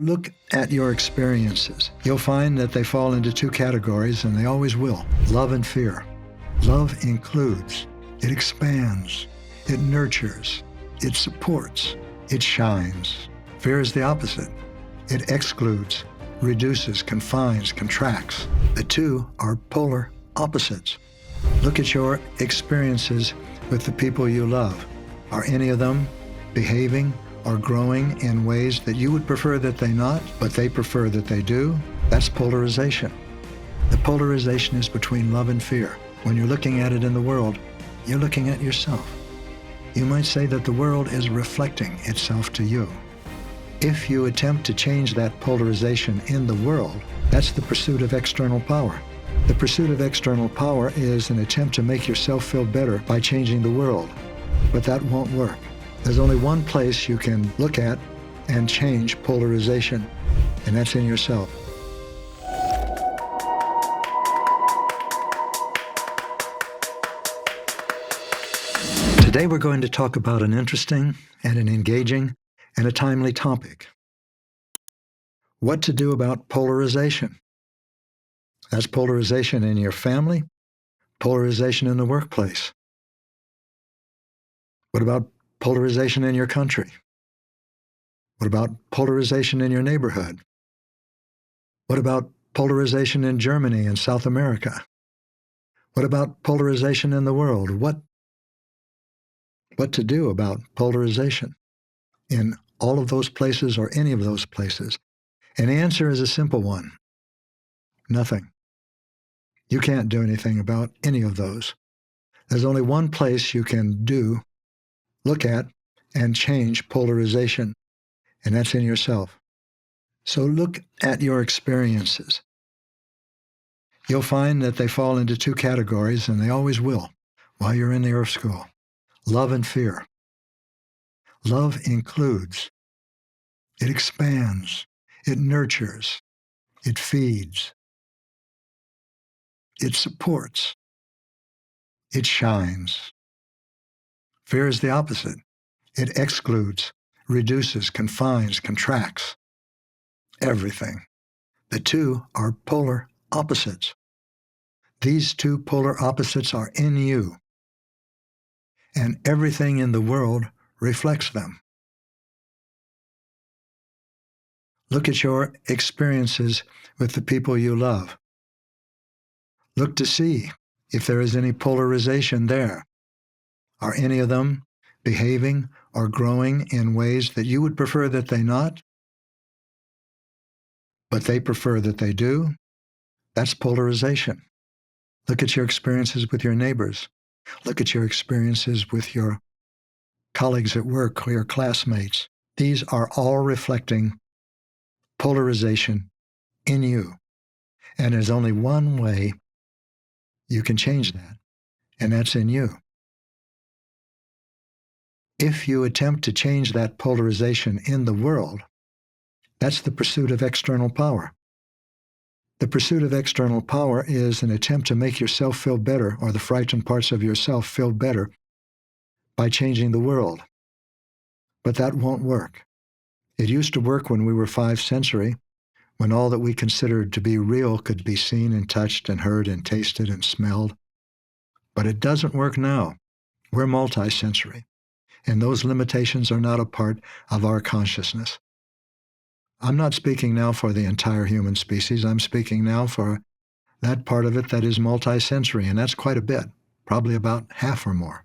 Look at your experiences. You'll find that they fall into two categories, and they always will: love and fear. Love includes, it expands, it nurtures, it supports, it shines. Fear is the opposite. It excludes, reduces, confines, contracts. The two are polar opposites. Look at your experiences with the people you love. Are any of them behaving or growing in ways that you would prefer that they not, but they prefer that they do? That's polarization. The polarization is between love and fear. When you're looking at it in the world, you're looking at yourself. You might say that the world is reflecting itself to you. If you attempt to change that polarization in the world, that's the pursuit of external power. The pursuit of external power is an attempt to make yourself feel better by changing the world. But that won't work. There's only one place you can look at and change polarization, and that's in yourself. Today we're going to talk about an interesting and an engaging and a timely topic: what to do about polarization. That's polarization in your family, polarization in the workplace. What about polarization in your country? What about polarization in your neighborhood? What about polarization in Germany and South America? What about polarization in the world? What to do about polarization in all of those places or any of those places? And the answer is a simple one: nothing. You can't do anything about any of those. There's only one place you can look at, and change polarization, and that's in yourself. So look at your experiences. You'll find that they fall into two categories, and they always will while you're in the earth school: love and fear. Love includes, it expands, it nurtures, it feeds, it supports, it shines. Fear is the opposite. It excludes, reduces, confines, contracts. Everything. The two are polar opposites. These two polar opposites are in you, and everything in the world reflects them. Look at your experiences with the people you love. Look to see if there is any polarization there. Are any of them behaving or growing in ways that you would prefer that they not, but they prefer that they do? That's polarization. Look at your experiences with your neighbors. Look at your experiences with your colleagues at work or your classmates. These are all reflecting polarization in you. And there's only one way you can change that, and that's in you. If you attempt to change that polarization in the world, that's the pursuit of external power. The pursuit of external power is an attempt to make yourself feel better, or the frightened parts of yourself feel better, by changing the world. But that won't work. It used to work when we were 5 sensory, when all that we considered to be real could be seen and touched and heard and tasted and smelled. But it doesn't work now. We're multisensory, and those limitations are not a part of our consciousness. I'm not speaking now for the entire human species. I'm speaking now for that part of it that is multisensory, and that's quite a bit, probably about half or more.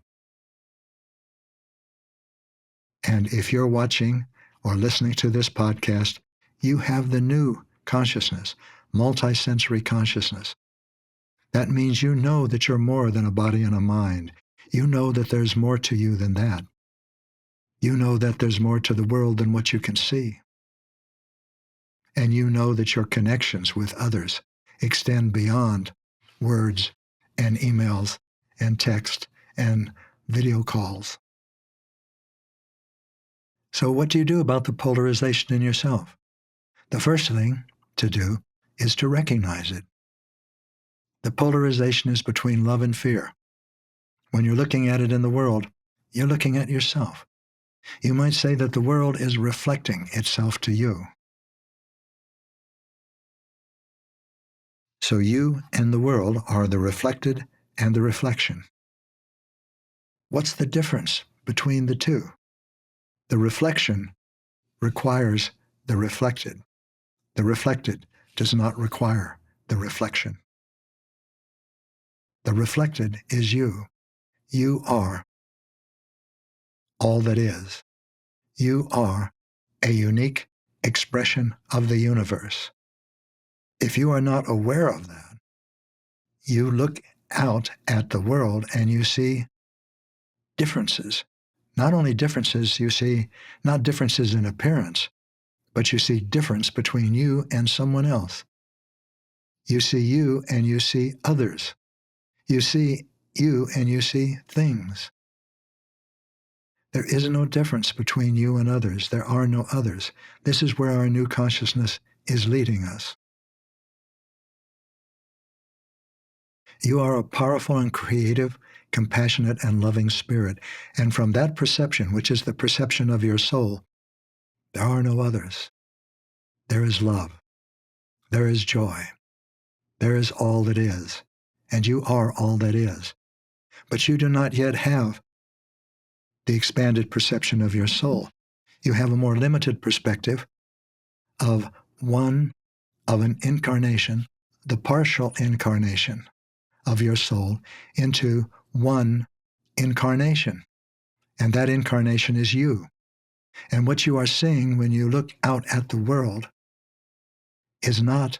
And if you're watching or listening to this podcast, you have the new consciousness, multisensory consciousness. That means you know that you're more than a body and a mind. You know that there's more to you than that. You know that there's more to the world than what you can see. And you know that your connections with others extend beyond words and emails and text and video calls. So what do you do about the polarization in yourself? The first thing to do is to recognize it. The polarization is between love and fear. When you're looking at it in the world, you're looking at yourself. You might say that the world is reflecting itself to you. So you and the world are the reflected and the reflection. What's the difference between the two? The reflection requires the reflected. The reflected does not require the reflection. The reflected is you. You are all that is. You are a unique expression of the universe. If you are not aware of that, you look out at the world and you see differences. Not only differences, you see not differences in appearance, but you see difference between you and someone else. You see you and you see others. You see you and you see things. There is no difference between you and others. There are no others. This is where our new consciousness is leading us. You are a powerful and creative, compassionate and loving spirit. And from that perception, which is the perception of your soul, there are no others. There is love. There is joy. There is all that is. And you are all that is. But you do not yet have the expanded perception of your soul. You have a more limited perspective of an incarnation, the partial incarnation of your soul into one incarnation. And that incarnation is you. And what you are seeing when you look out at the world is not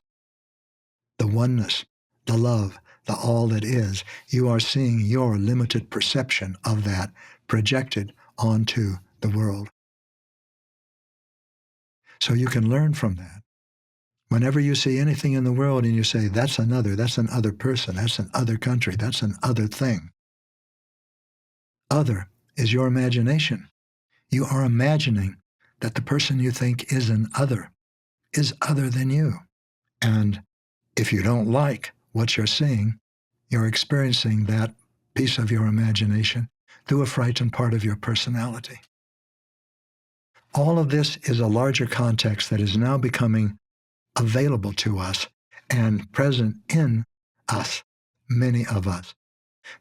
the oneness, the love, the all that is. You are seeing your limited perception of that projected onto the world. So you can learn from that. Whenever you see anything in the world and you say, that's an other person, that's an other country, that's an other thing. Other is your imagination. You are imagining that the person you think is an other is other than you. And if you don't like what you're seeing, you're experiencing that piece of your imagination through a frightened part of your personality. All of this is a larger context that is now becoming available to us and present in us, many of us.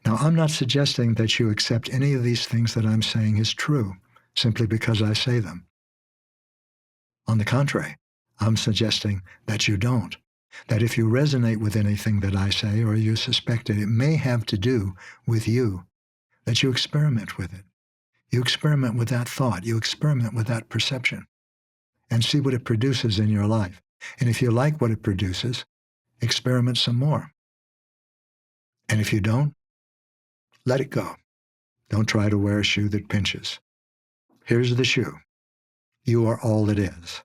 Now, I'm not suggesting that you accept any of these things that I'm saying is true simply because I say them. On the contrary, I'm suggesting that you don't. That if you resonate with anything that I say or you suspect it may have to do with you, that you experiment with it. You experiment with that thought. You experiment with that perception and see what it produces in your life. And if you like what it produces, experiment some more. And if you don't, let it go. Don't try to wear a shoe that pinches. Here's the shoe. You are all that is.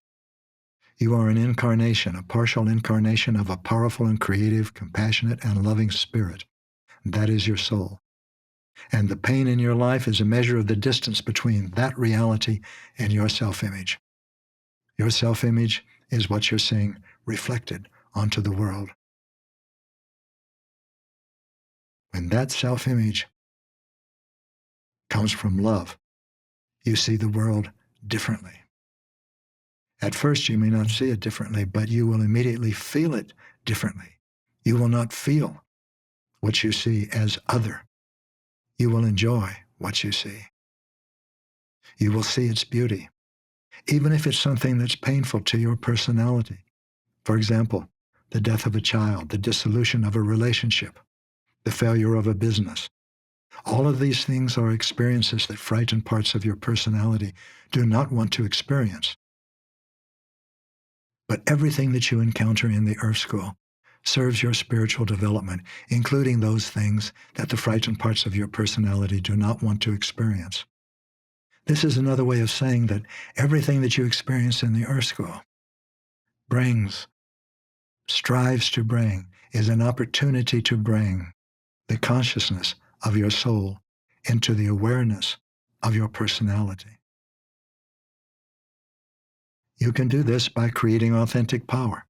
You are an incarnation, a partial incarnation of a powerful and creative, compassionate and loving spirit. That is your soul. And the pain in your life is a measure of the distance between that reality and your self-image. Your self-image is what you're seeing reflected onto the world. When that self-image comes from love, you see the world differently. At first, you may not see it differently, but you will immediately feel it differently. You will not feel what you see as other. You will enjoy what you see. You will see its beauty, even if it's something that's painful to your personality. For example, the death of a child, the dissolution of a relationship, the failure of a business. All of these things are experiences that frightened parts of your personality do not want to experience. But everything that you encounter in the Earth School serves your spiritual development, including those things that the frightened parts of your personality do not want to experience. This is another way of saying that everything that you experience in the Earth School strives to bring, is an opportunity to bring the consciousness of your soul into the awareness of your personality. You can do this by creating authentic power.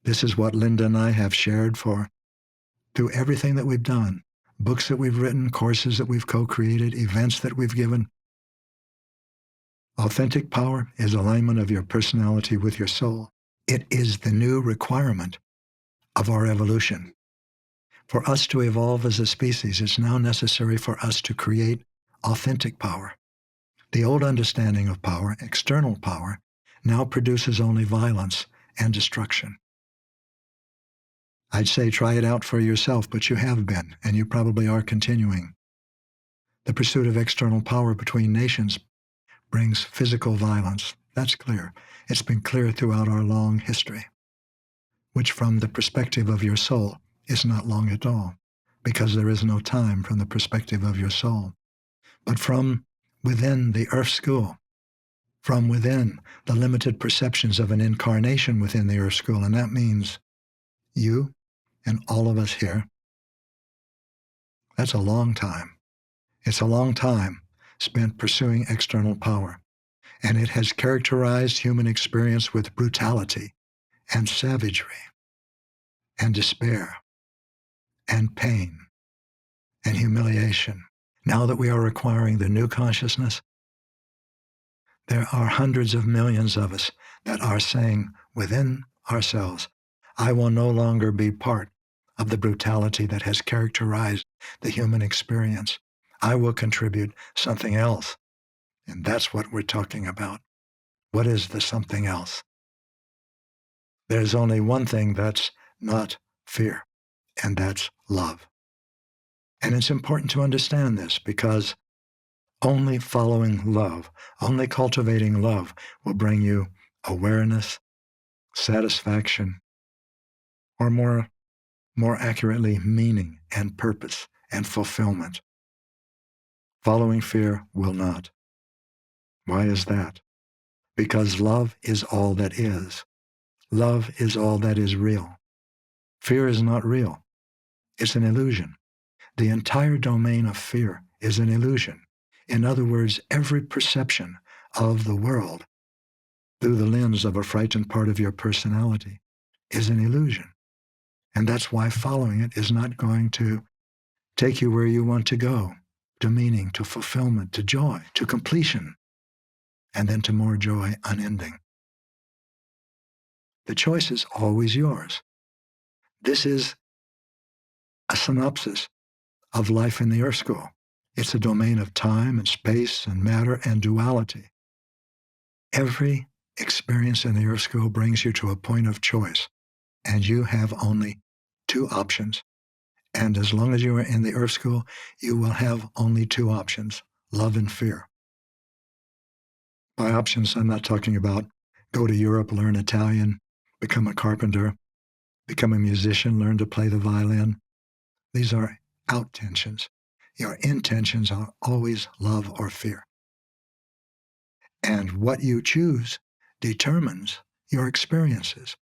This is what Linda and I have shared through everything that we've done, books that we've written, courses that we've co-created, events that we've given. Authentic power is alignment of your personality with your soul. It is the new requirement of our evolution. For us to evolve as a species, it's now necessary for us to create authentic power. The old understanding of power, external power, now produces only violence and destruction. I'd say try it out for yourself, but you have been, and you probably are continuing. The pursuit of external power between nations brings physical violence. That's clear. It's been clear throughout our long history, which from the perspective of your soul is not long at all, because there is no time from the perspective of your soul. But from within the earth school, from within the limited perceptions of an incarnation within the earth school, and that means you and all of us here, that's a long time. It's a long time spent pursuing external power, and it has characterized human experience with brutality and savagery and despair and pain and humiliation. Now that we are acquiring the new consciousness, there are hundreds of millions of us that are saying within ourselves, I will no longer be part of the brutality that has characterized the human experience. I will contribute something else. And that's what we're talking about. What is the something else? There's only one thing that's not fear, and that's love. And it's important to understand this because only following love, only cultivating love will bring you awareness, satisfaction, or more accurately, meaning and purpose and fulfillment. Following fear will not. Why is that? Because love is all that is. Love is all that is real. Fear is not real. It's an illusion. The entire domain of fear is an illusion. In other words, every perception of the world through the lens of a frightened part of your personality is an illusion. And that's why following it is not going to take you where you want to go, to meaning, to fulfillment, to joy, to completion, and then to more joy unending. The choice is always yours. This is a synopsis of life in the Earth School. It's a domain of time and space and matter and duality. Every experience in the Earth School brings you to a point of choice, and you have only two options. And as long as you are in the Earth School, you will have only two options, love and fear. By options, I'm not talking about go to Europe, learn Italian, become a carpenter, become a musician, learn to play the violin. These are out-tensions. Your intentions are always love or fear. And what you choose determines your experiences.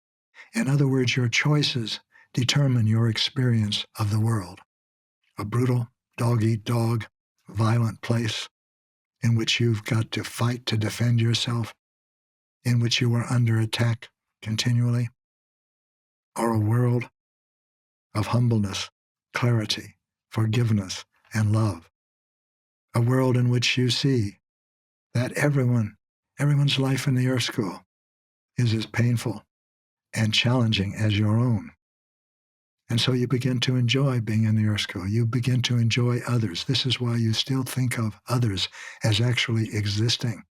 In other words, your choices determine your experience of the world. A brutal, dog-eat-dog, violent place in which you've got to fight to defend yourself, in which you are under attack continually, or a world of humbleness, clarity, forgiveness, and love. A world in which you see that everyone's life in the Earth School is as painful and challenging as your own. And so you begin to enjoy being in the Earth School. You begin to enjoy others. This is why you still think of others as actually existing,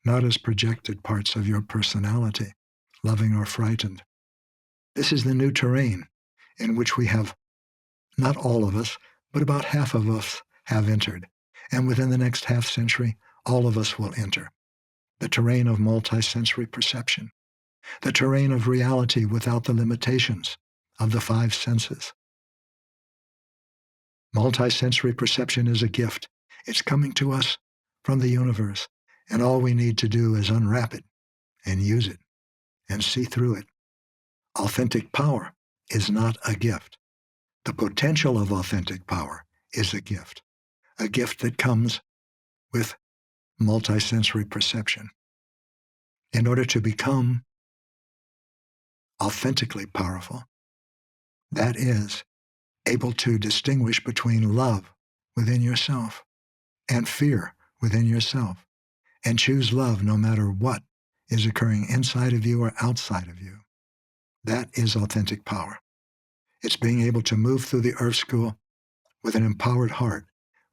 not as projected parts of your personality, loving or frightened. This is the new terrain in which we have, not all of us, but about half of us have entered. And within the next half century, all of us will enter. The terrain of multisensory perception, the terrain of reality without the limitations of the five senses. Multisensory perception is a gift. It's coming to us from the universe, and all we need to do is unwrap it and use it and see through it. Authentic power is not a gift. The potential of authentic power is a gift that comes with multisensory perception. In order to become authentically powerful, that is, able to distinguish between love within yourself and fear within yourself, and choose love no matter what is occurring inside of you or outside of you. That is authentic power. It's being able to move through the earth school with an empowered heart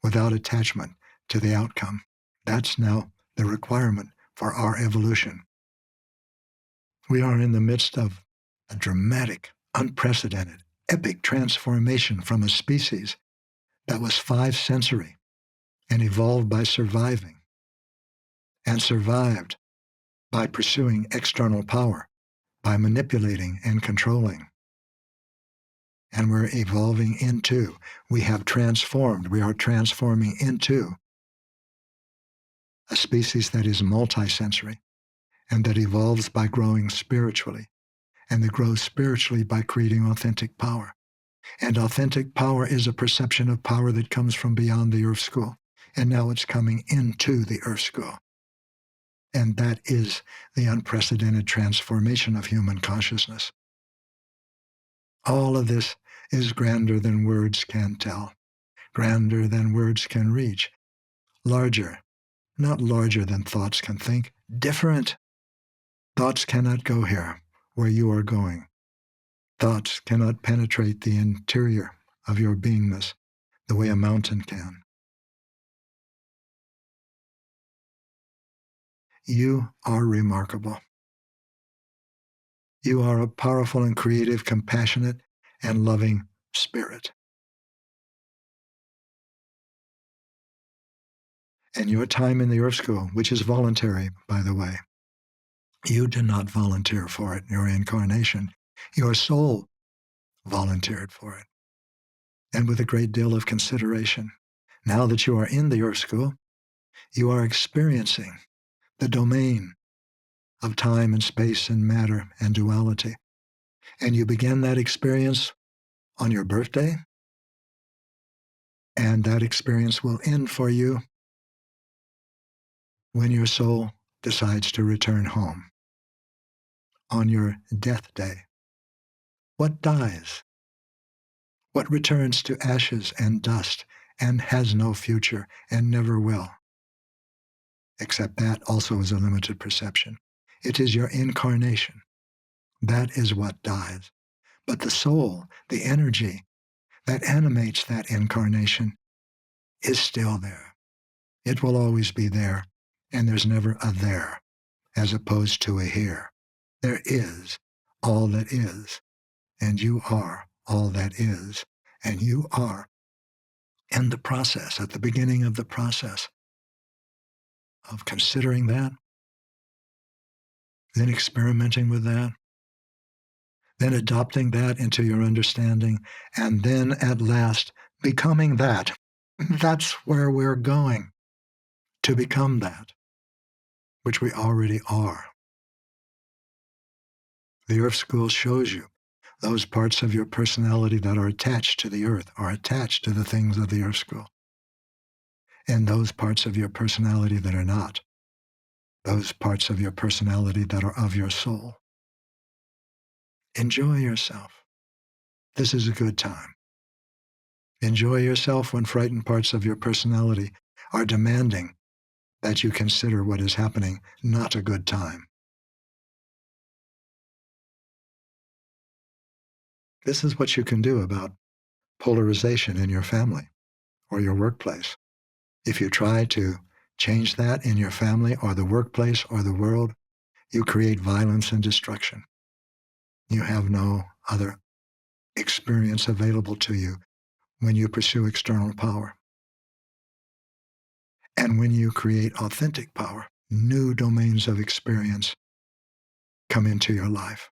without attachment to the outcome. That's now the requirement for our evolution. We are in the midst of a dramatic, unprecedented, epic transformation from a species that was 5-sensory and evolved by surviving and survived by pursuing external power, by manipulating and controlling. And we're evolving into, we are transforming into a species that is multisensory and that evolves by growing spiritually, and that grows spiritually by creating authentic power. And authentic power is a perception of power that comes from beyond the earth school, and now it's coming into the earth school. And that is the unprecedented transformation of human consciousness. All of this is grander than words can tell, grander than words can reach, larger, not larger than thoughts can think, different. Thoughts cannot go here where you are going. Thoughts cannot penetrate the interior of your beingness the way a mountain can. You are remarkable. You are a powerful and creative, compassionate, and loving spirit. And your time in the earth school, which is voluntary, by the way, you did not volunteer for it, your incarnation. Your soul volunteered for it, and with a great deal of consideration. Now that you are in the earth school, you are experiencing the domain of time and space and matter and duality. And you begin that experience on your birthday, and that experience will end for you when your soul decides to return home on your death day. What dies? What returns to ashes and dust and has no future and never will? Except that also is a limited perception. It is your incarnation. That is what dies. But the soul, the energy that animates that incarnation, is still there. It will always be there, and there's never a there, as opposed to a here. There is all that is, and you are all that is, and you are in the process, at the beginning of the process of considering that, then experimenting with that, then adopting that into your understanding, and then at last becoming that. That's where we're going, to become that, which we already are. The Earth School shows you those parts of your personality that are attached to the Earth, are attached to the things of the Earth School. And those parts of your personality that are not, those parts of your personality that are of your soul. Enjoy yourself. This is a good time. Enjoy yourself when frightened parts of your personality are demanding that you consider what is happening not a good time. This is what you can do about polarization in your family or your workplace. If you try to change that in your family or the workplace or the world, you create violence and destruction. You have no other experience available to you when you pursue external power. And when you create authentic power, new domains of experience come into your life.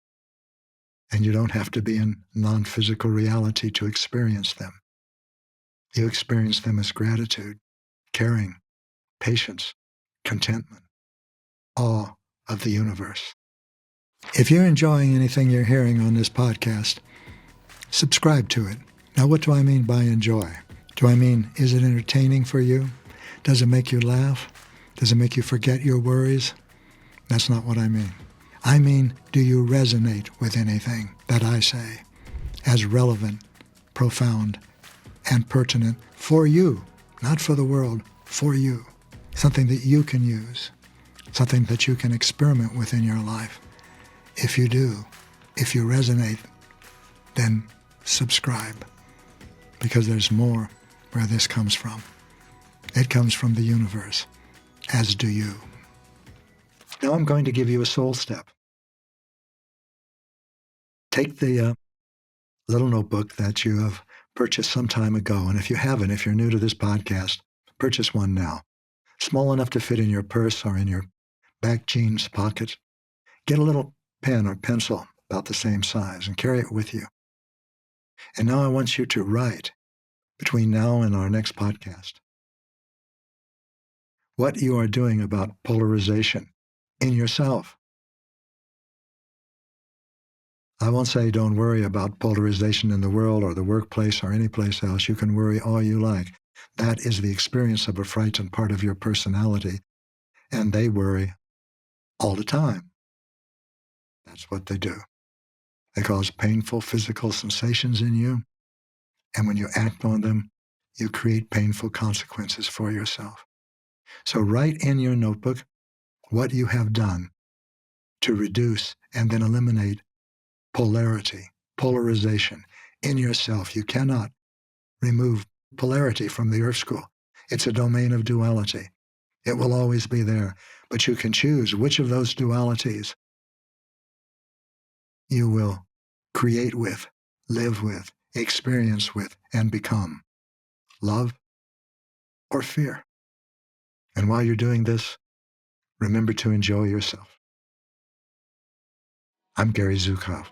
And you don't have to be in non-physical reality to experience them. You experience them as gratitude, caring, patience, contentment, awe of the universe. If you're enjoying anything you're hearing on this podcast, subscribe to it. Now, what do I mean by enjoy? Do I mean, is it entertaining for you? Does it make you laugh? Does it make you forget your worries? That's not what I mean. I mean, do you resonate with anything that I say as relevant, profound, and pertinent for you, not for the world, for you? Something that you can use, something that you can experiment with in your life. If you do, If you resonate, then subscribe, because there's more where this comes from. It comes from the universe, as do you. Now I'm going to give you a soul step. Take the little notebook that you have purchased some time ago, and if you haven't, if you're new to this podcast, purchase one now. Small enough to fit in your purse or in your back jeans pocket. Get a little pen or pencil about the same size and carry it with you. And now I want you to write, between now and our next podcast, what you are doing about polarization in yourself. I won't say don't worry about polarization in the world or the workplace or any place else. You can worry all you like. That is the experience of a frightened part of your personality, and they worry all the time. That's what they do. They cause painful physical sensations in you, and when you act on them, you create painful consequences for yourself. So write in your notebook what you have done to reduce and then eliminate polarity, polarization in yourself. You cannot remove polarity from the earth school. It's a domain of duality. It will always be there, but you can choose which of those dualities you will create with, live with, experience with, and become. Love or fear. And while you're doing this, remember to enjoy yourself. I'm Gary Zukav.